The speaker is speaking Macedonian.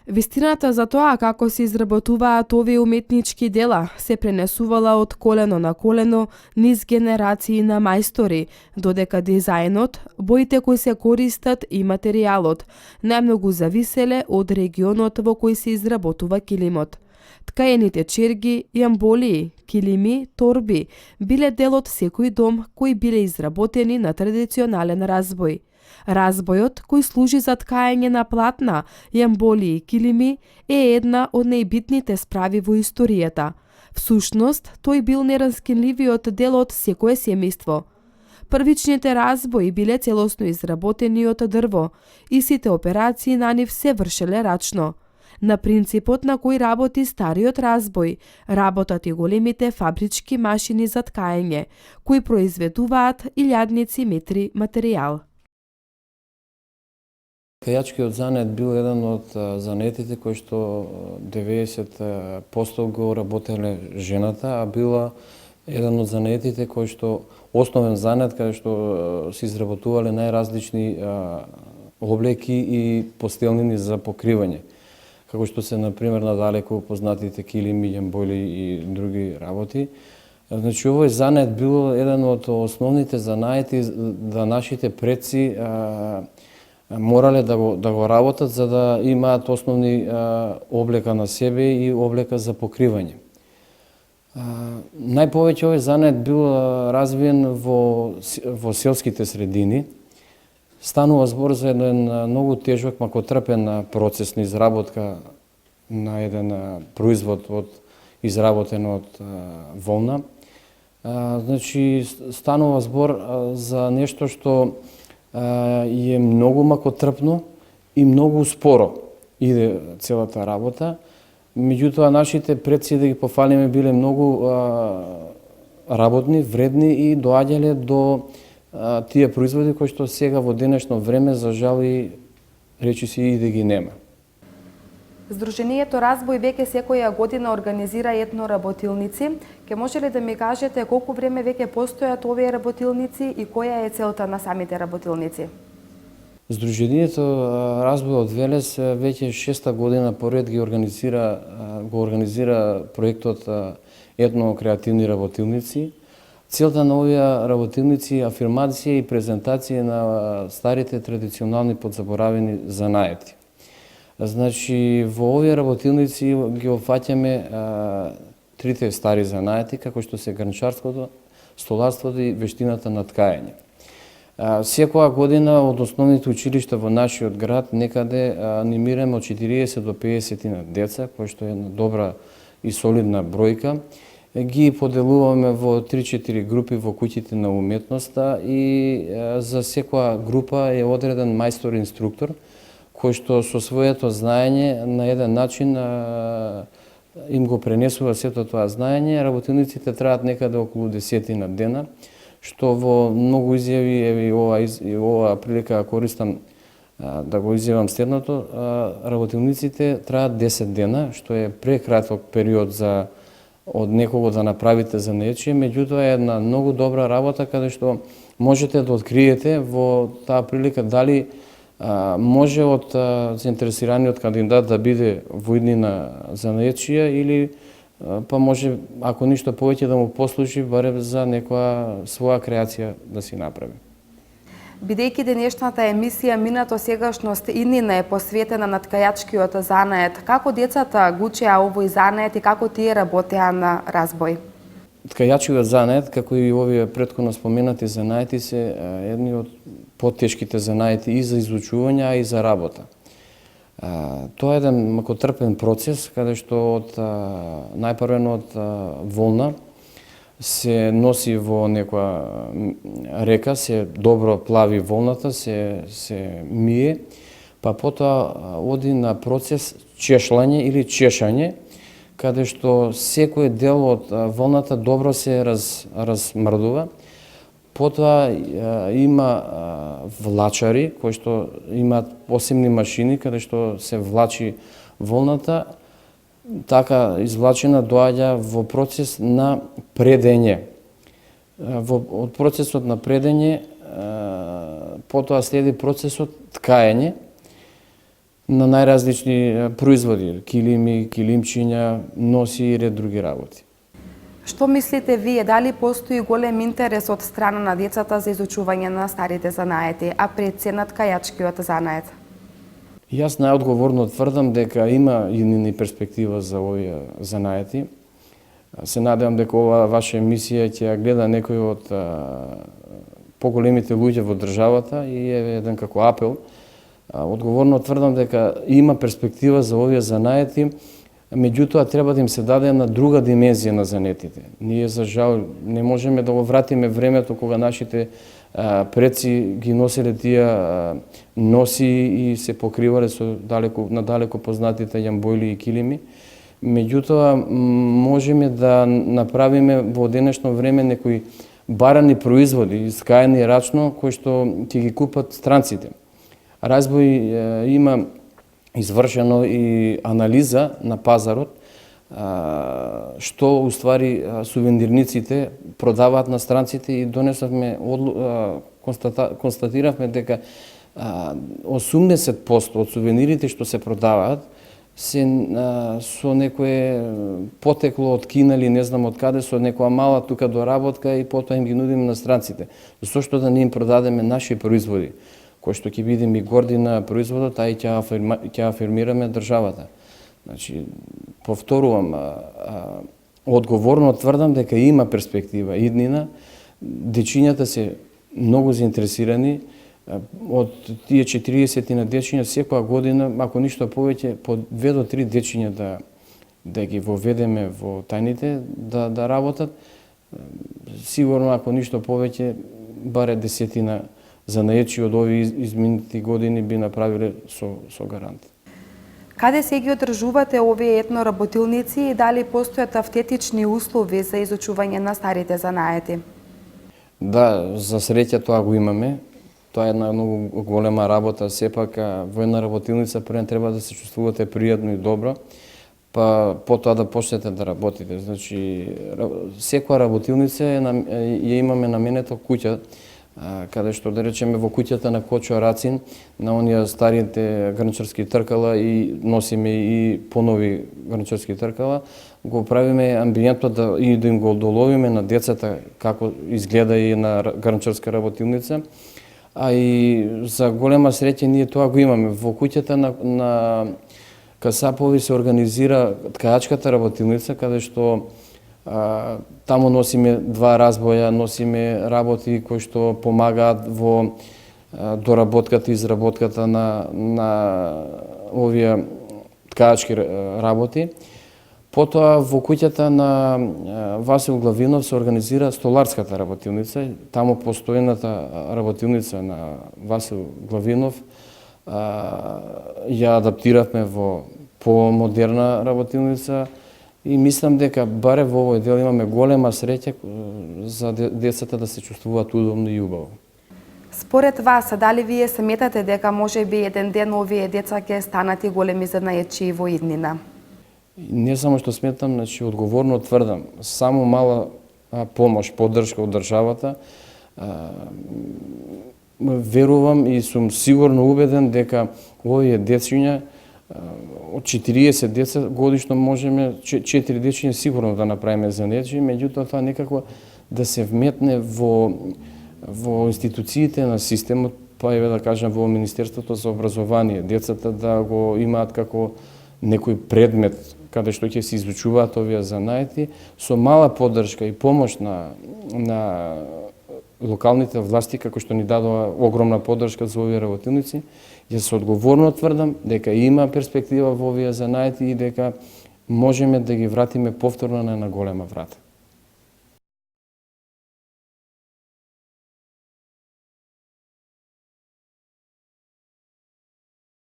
Вистината за тоа како се изработуваат овие уметнички дела се пренесувала од колено на колено низ генерации на мајстори, додека дизајнот, боите кои се користат и материјалот најмногу зависеле од регионот во кој се изработува килимот. Ткаените черги, јамболии, килими, торби биле дел од секој дом кои биле изработени на традиционален разбој. Разбојот, кој служи за ткаење на платна, јамболии и килими, е една од најбитните справи во историјата. Всушност, тој бил нераскинливиот дел од секое семејство. Првичните разбои биле целосно изработени од дрво и сите операции на нив се вршеле рачно. На принципот на кој работи стариот разбој, работат и големите фабрички машини за ткаење, кои произведуваат илјадници метри материјал. Ткајачкиот занет бил еден од занетите кои што 90% го работеле жената, а била еден од занетите кои што основен занет каде што се изработувале најразлични облеки и постелнини за покривање, како што се например надалеку познатите килими, јамболи и други работи. Значи овој занет бил еден од основните занаети да нашите предци морале да го работат за да имаат основни облека на себе и облека за покривање. Најповеќе овој занет бил развиен во селските средини. Станува збор за еден многу тежок, макотрпен процес на изработка на еден производ изработен од волна. Значи станува збор за нешто што е многу макотрпно и многу споро иде целата работа. Меѓутоа, нашите предци, да ги пофалиме, биле многу работни, вредни и доаѓале до тие производи кои што сега во денешно време, за жал, и речиси и да ги нема. Сдруженијето Разбој веќе секоја година организира етноработилници. Ке може ли да ми кажете колку време веќе постојат овие работилници и која е целта на самите работилници? Сдруженијето Разбој од Велес веќе 6-та година поред го организира проектот етно-креативни работилници. Целта на овие работилници е афирмација и презентација на старите традиционални подзаборавени занаети. Значи, во овие работилници ги опфаќаме трите стари занаети, како што се гранчарството, столарството и вештината на ткаење. Секоја година од основните училишта во нашиот град некаде анимираме од 40 до 50 деца, кој што е една добра и солидна бројка. Ги поделуваме во 3-4 групи во куќите на уметноста и за секоја група е одреден мајстор-инструктор, кој што со своето знаење на еден начин им го пренесува сето тоа знаење. Работилниците траат некаде околу 10 дена, што во многу изјави, и ова прилика користам да го изјавам следното, работилниците траат 10 дена, што е прекраток период за од некого да направите за нечие, меѓутоа е една многу добра работа каде што можете да откриете во таа прилика дали може од заинтересираниот кандидат да биде во иднина занаечија или па може, ако ништо повеќе, да му послужи барем за некоја своја креација да си направи. Бидејќи денешната емисија Минато сегашност иднина е посветена на ткајачкиот занает, како децата го учеа овој занает и како тие работеа на Разбој? Ткајачкиот занает, како и овие претходно споменати занаети, се едни од потешките занаети и за изучување, а и за работа. Тоа е еден макотрпен процес, каде што од најпрвено од волна се носи во некоја река, се добро плави волната, се мие, па потоа оди на процес чешлање или чешање, каде што секој дел од волната добро се размрдува. Потоа има влачари кои што имаат посебни машини каде што се влачи волната, така извлачена доаѓа во процес на предење. Од процесот на предење потоа следи процесот ткаење. на најразлични производи, килими, килимчиња, носи и ред други работи. Што мислите вие, дали постои голем интерес од страна на децата за изучување на старите занаети, а преценат кајачкиот занает? Јас најодговорно тврдам дека има иднина перспектива за овие занаети. Се надевам дека ова ваша емисија ќе ја гледа некој од поголемите луѓе во државата и е еден како апел. Одговорно тврдам дека има перспектива за овие занаети, меѓутоа треба да им се даде една друга димензија на занетите. Ние за жал не можеме да го вратиме времето кога нашите предци ги носеле тие носи и се покривале со надалеко познатите јамбојли и килими. Меѓутоа можеме да направиме во денешно време некои барани производи, искаени рачно, кои што ќе ги купат странците. Разбој има извршено и анализа на пазарот, што уствари сувенирниците продаваат на странците и донесовме, констатиравме дека 80% од сувенирите што се продаваат се со некое потекло од Кина или не знам од каде, со некоја мала тука доработка и потоа им ги нудиме на странците. Зошто да не им продадеме наши производи, кои што ќе бидеме и горди на производот, а и ќе афирмираме државата. Значи, повторувам, одговорно тврдам дека има перспектива иднина, дечињата се многу заинтересирани, од тие 40 на дечиња секоја година, ако ништо повеќе, по 2 до 3 дечиња да ги воведеме во тајните, да работат. Сигурно, ако ништо повеќе, баре 10 занаечи од овие изминати години би направиле со гарант. Каде се ги одржувате овие етноработилници и дали постојат автентични услови за изучување на старите занаети? Да, за среќа тоа го имаме. Тоа е една многу голема работа. Сепак, во една работилница прво треба да се чувствувате пријатно и добро, па потоа да почнете да работите. Значи, секоја работилница ја имаме наменето куќа, каде што, да речеме, во куќата на Кочо Рацин, на оние старите грнчарски тркала и носиме и понови грнчарски тркала, го правиме амбиентот и да им го доловиме на децата како изгледа и на грнчарска работилница. А и за голема среќа ние тоа го имаме. Во куќата на Касапови се организира ткајачката работилница, каде што таму носиме 2 разбоја, носиме работи кои што помагаат во доработката и изработката на овие ткајачки работи. Потоа во куќата на Васил Главинов се организира столарската работилница. Таму постојната работилница на Васил Главинов ја адаптиравме во помодерна работилница и мислам дека баре во овој дел имаме голема среќа за децата да се чувствуваат удобно и убаво. Според вас, дали вие сметате дека можеби еден ден овие деца ќе станат и големи занаечи во иднина? Не само што сметам, значи одговорно тврдам, само мала помош, поддршка од државата, верувам и сум сигурно убеден дека овие дечиња од 40 деца годишно можеме 4 дечиња сигурно да направиме занечи, меѓутоа тоа некако да се вметне во институциите на системот, па еве да кажам во Министерството за образование, децата да го имаат како некој предмет каде што ќе се изучуваат овие занаети, со мала поддршка и помош на локалните власти, како што ни дадоа огромна поддршка за овие работилници, јас одговорно тврдам дека има перспектива во овие занаети и дека можеме да ги вратиме повторно на една голема врата.